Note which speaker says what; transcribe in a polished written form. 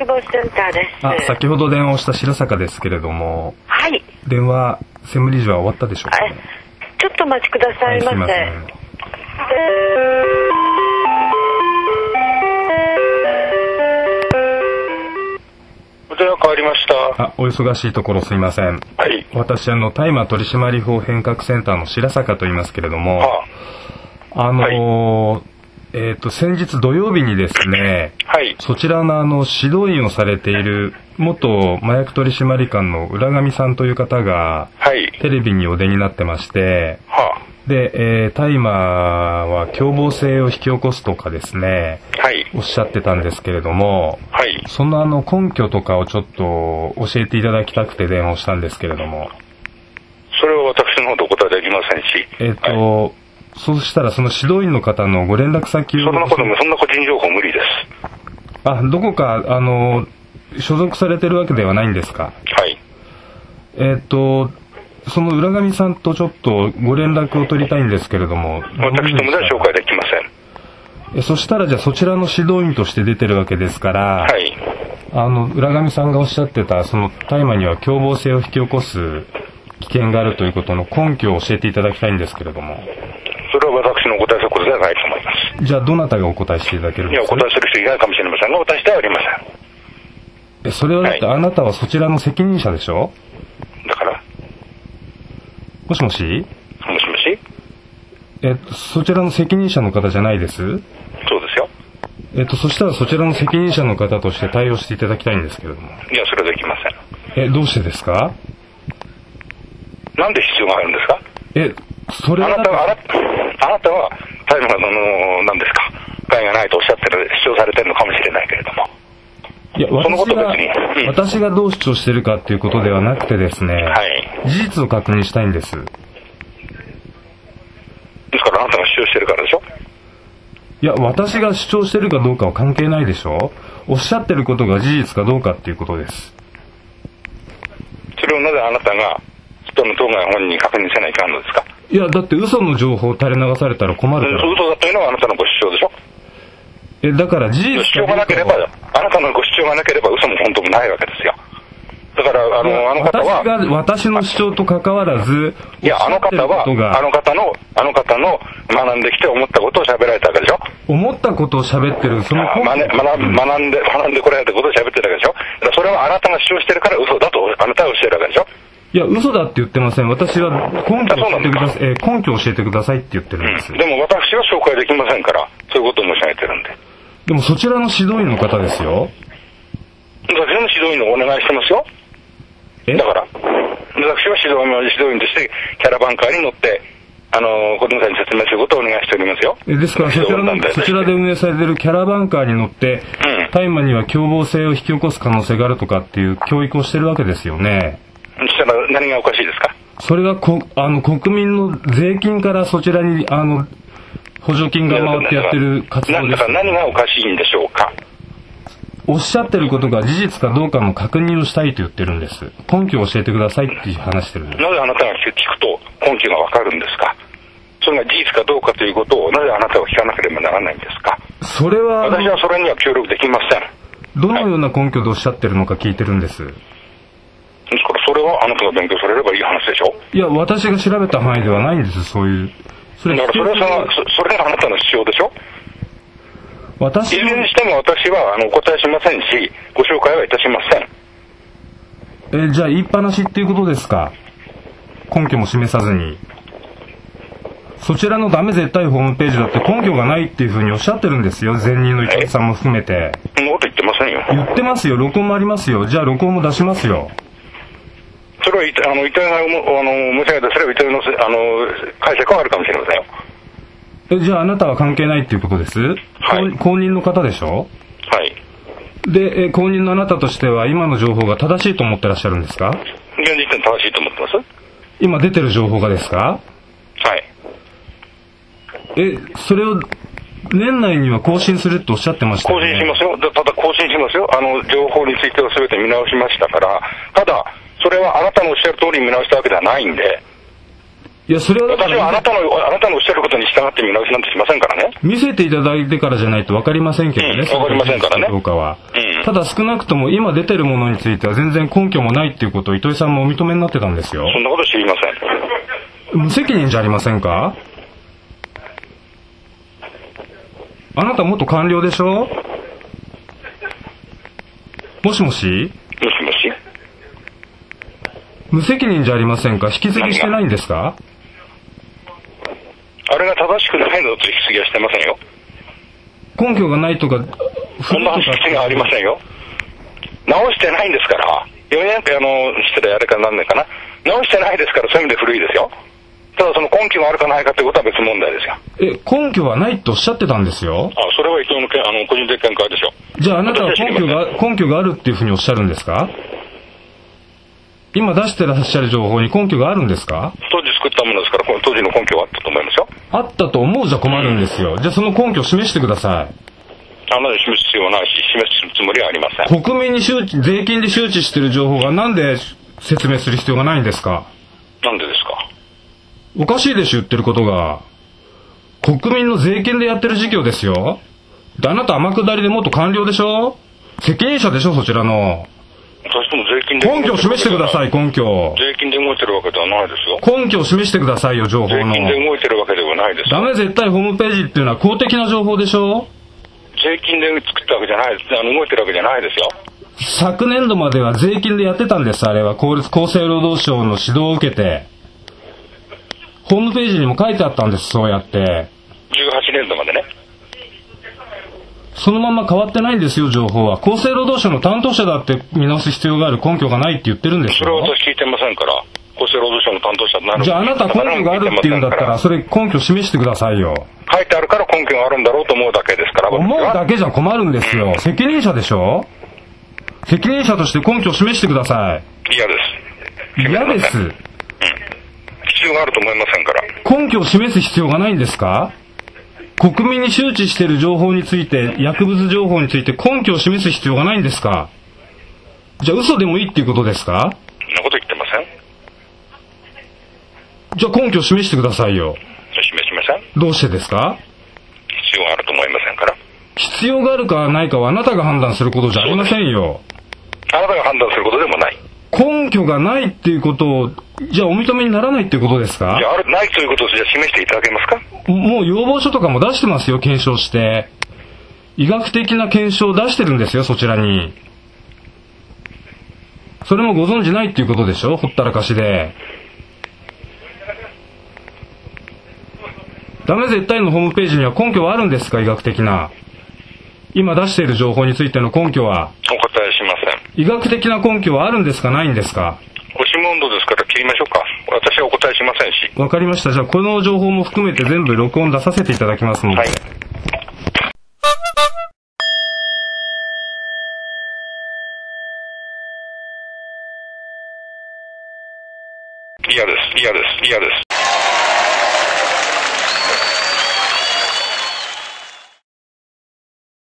Speaker 1: 希望センターです。
Speaker 2: 先ほど電話をした白坂ですけれども、
Speaker 1: はい。
Speaker 2: 電話専務理事は終わったでしょうかね。
Speaker 1: ちょっとお待ちくださいませ。
Speaker 2: すいません。
Speaker 3: こちら変わりました。
Speaker 2: お忙しいところすいません。
Speaker 3: はい。
Speaker 2: 私大麻取締法変革センターの白坂と言いますけれども、先日土曜日にですね、
Speaker 3: はい。
Speaker 2: そちらの指導員をされている元麻薬取締官の浦上さんという方が、
Speaker 3: はい。
Speaker 2: テレビにお出になってまして、
Speaker 3: は
Speaker 2: で、大麻は凶暴性を引き起こすとかですね、
Speaker 3: はい。
Speaker 2: おっしゃってたんですけれども、
Speaker 3: はい。
Speaker 2: その根拠とかをちょっと教えていただきたくて電話をしたんですけれども。
Speaker 3: それは私の方でお答えできませんし。
Speaker 2: そうしたらその指導員の方のご連絡先を。
Speaker 3: そんな個人情報無理です。
Speaker 2: どこか、所属されてるわけではないんですか？
Speaker 3: はい。
Speaker 2: その浦上さんとちょっとご連絡を取りたいんですけれども。
Speaker 3: 私どもでは紹介できません。
Speaker 2: そしたらじゃあそちらの指導員として出てるわけですから、
Speaker 3: はい。
Speaker 2: 浦上さんがおっしゃってた、その大麻には凶暴性を引き起こす危険があるということの根拠を教えていただきたいんですけれども。
Speaker 3: それは私のお答えすることではないと思います。
Speaker 2: じゃあどなたがお答えしていただけるんですか？
Speaker 3: お答えする人いないかもしれませんが、私ではありません。
Speaker 2: それはだってあなたはそちらの責任者でしょ？
Speaker 3: だから
Speaker 2: もしもし？
Speaker 3: もしもし？
Speaker 2: そちらの責任者の方じゃないです？
Speaker 3: そうですよ。
Speaker 2: そしたらそちらの責任者の方として対応していただきたいんですけれども。
Speaker 3: いや、それはできません。
Speaker 2: どうしてですか？
Speaker 3: なんで必要があるんですか？
Speaker 2: それは
Speaker 3: あなたは大麻の何ですか、害がないとおっしゃってる、主張されてるのかもしれないけれども。
Speaker 2: いや、私がどう主張してるかっていうことではなくてですね、
Speaker 3: はい。
Speaker 2: 事実を確認したいんです。
Speaker 3: ですからあなたが主張してるからでしょ？
Speaker 2: いや、私が主張してるかどうかは関係ないでしょ？おっしゃってることが事実かどうかっていうことです。
Speaker 3: それをなぜあなたが人の当該本人に確認せないかんのですか？
Speaker 2: いや、だって嘘の情報を垂れ流されたら困るから。
Speaker 3: 嘘だというのはあなたのご主張でしょ？だ
Speaker 2: から事実
Speaker 3: 主張がなければ、あなたのご主張がなければ嘘も本当もないわけですよ。だから、あの方は。
Speaker 2: 私の主張と関わらず、
Speaker 3: いや、あの方は、あの方の学んできて思ったことを喋られたわけでしょ？
Speaker 2: 思ったことを喋ってる、その
Speaker 3: 学んでこられたことを喋ってるわけでしょ？だからそれはあなたが主張してるから嘘だとあなたはおっしゃるわけでしょ？
Speaker 2: いや、嘘だって言ってません。私は根拠を教えてください、根拠を教えてくださいって言ってるんです。
Speaker 3: でも私は紹介できませんから、そういうことを申し上げてるんで。
Speaker 2: でもそちらの指導員の方ですよ。
Speaker 3: 私の指導員のお願いしてますよ。だから、私は指導員としてキャラバンカーに乗って、子供さんに説明することをお願いしておりますよ。
Speaker 2: ですからそちらで運営されているキャラバンカーに乗って、大麻には凶暴性を引き起こす可能性があるとかっていう教育をしてるわけですよね。
Speaker 3: そしたら何がおかしいですか？
Speaker 2: それは国民の税金からそちらに補助金が回ってやってる活動です。
Speaker 3: だから何がおかしいんでしょうか？
Speaker 2: おっしゃってることが事実かどうかの確認をしたいと言ってるんです。根拠を教えてくださいって話してるんです。
Speaker 3: なぜあなたが聞くと根拠がわかるんですか？それが事実かどうかということをなぜあなたは聞かなければならないんですか？
Speaker 2: それは
Speaker 3: 私はそれには協力できません。
Speaker 2: どのような根拠でおっしゃってるのか聞いてるんです。
Speaker 3: ですからそれはあなたが勉強されればいい話でしょ？い
Speaker 2: や、私が調べた範囲ではないんです。そういう。
Speaker 3: だからそれがあなたの主張でしょ？いずれにしても私はお答えしませんし、ご紹介はいたしません。
Speaker 2: じゃあ言いっぱなしっていうことですか？根拠も示さずに。そちらのダメ絶対ホームページだって根拠がないっていうふうにおっしゃってるんですよ。前任の伊藤さんも含めて。
Speaker 3: そんなこと言ってませんよ。
Speaker 2: 言ってますよ。録音もありますよ。じゃあ録音も出しますよ。
Speaker 3: それは伊藤が申し上げた、それは伊藤の解釈はあるかもしれませんよ。
Speaker 2: じゃああなたは関係ないっていうことです？はい。公認の方でしょ？
Speaker 3: はい。
Speaker 2: で、公認のあなたとしては今の情報が正しいと思ってらっしゃるんですか？
Speaker 3: 現時点正しいと思ってます。
Speaker 2: 今出てる情報がですか？
Speaker 3: はい。
Speaker 2: それを年内には更新するっておっしゃってましたよね。
Speaker 3: 更新しますよ。ただ更新しますよ。情報については全て見直しましたから。ただ、それはあなたのおっしゃる通りに見直したわけではないんで。
Speaker 2: いや、それは
Speaker 3: 私はあなたのおっしゃることに従って見直しなんてしませんからね。
Speaker 2: 見せていただいてからじゃないと分かりませんけどね。
Speaker 3: 分かりませんからね。
Speaker 2: どうかは。ただ少なくとも今出てるものについては全然根拠もないっていうことを糸井さんもお認めになってたんですよ。
Speaker 3: そんなこと知りません。
Speaker 2: 無責任じゃありませんか？あなた元官僚でしょ？もしもし？
Speaker 3: もしもし。
Speaker 2: 無責任じゃありませんか？引き継ぎしてないんですか？
Speaker 3: あれが正しくないのと引き継ぎはしてませんよ。
Speaker 2: 根拠がないとか、
Speaker 3: そんな引き継ぎはありませんよ。直してないんですから。4年間失礼あれから何年かな。直してないですから、そういう意味で古いですよ。ただその根拠があるかないかということは別問題ですよ。
Speaker 2: 根拠はないとおっしゃってたんですよ。
Speaker 3: それは伊藤の個人的見解でしょ。
Speaker 2: じゃああなたは根拠があるっていうふうにおっしゃるんですか？今出してらっしゃる情報に根拠があるんですか？
Speaker 3: 当時作ったものですから、当時の根拠はあったと思いますよ。
Speaker 2: あったと思うじゃ困るんですよ。じゃあその根拠を示してください。
Speaker 3: まだ示す必要はないし、示すつもりはありません。
Speaker 2: 国民に税金で周知している情報がなんで説明する必要がないんですか？
Speaker 3: なんでですか？
Speaker 2: おかしいでしょ、言ってることが。国民の税金でやってる事業ですよ。で、あなた天下りで元官僚でしょ？責任者でしょ、そちらの。
Speaker 3: 私も税金で
Speaker 2: 根拠を示してください、根拠。
Speaker 3: 税金で動いてるわけではないですよ。
Speaker 2: 根拠を示してくださいよ、情報の。
Speaker 3: 税金で動いてるわけではないですよ。
Speaker 2: ダメ、絶対ホームページっていうのは公的な情報でしょ？
Speaker 3: 税金で作ったわけじゃないです。動いてるわけじゃないですよ。
Speaker 2: 昨年度までは税金でやってたんです、あれは。厚生労働省の指導を受けて。ホームページにも書いてあったんです、そうやって。
Speaker 3: 18年度までね。
Speaker 2: そのまま変わってないんですよ、情報は。厚生労働省の担当者だって見直す必要がある、根拠がないって言ってるんですよ。
Speaker 3: それは私聞いてませんから。厚生労働省の担当者になる。
Speaker 2: じゃああなた根拠があるって言うんだったら、それ根拠示してくださいよ。
Speaker 3: 書いてあるから根拠があるんだろうと思うだけですから。
Speaker 2: 思うだけじゃ困るんですよ。責任者でしょ？責任者として根拠を示してください。
Speaker 3: 嫌です。
Speaker 2: 嫌です。
Speaker 3: 必要があると思いませんから。
Speaker 2: 根拠を示す必要がないんですか？国民に周知している情報について、薬物情報について根拠を示す必要がないんですか？じゃあ嘘でもいいっていうことですか？
Speaker 3: そんなこと言ってません。
Speaker 2: じゃあ根拠を示してくださいよ。
Speaker 3: 示しません。
Speaker 2: どうしてですか？
Speaker 3: 必要があると思いませんから。
Speaker 2: 必要があるかないかはあなたが判断することじゃありませんよ。
Speaker 3: あなたが判断することでもない。
Speaker 2: 根拠がないっていうことを、じゃあお認めにならないっていうことですか？
Speaker 3: いや、ないということをじゃあ示していただけますか？
Speaker 2: もう要望書とかも出してますよ、検証して。医学的な検証を出してるんですよ、そちらに。それもご存じないっていうことでしょ、ほったらかしで。ダメ絶対のホームページには根拠はあるんですか、医学的な。今出している情報についての根拠は。
Speaker 3: お答えしません。
Speaker 2: 医学的な根拠はあるんですか、ないんですか？
Speaker 3: 押し問答ですから切りましょうか。私はお答えしませんし。
Speaker 2: わかりました。じゃあこの情報も含めて全部録音出させていただきますので。
Speaker 3: はい。嫌です。嫌です。嫌です。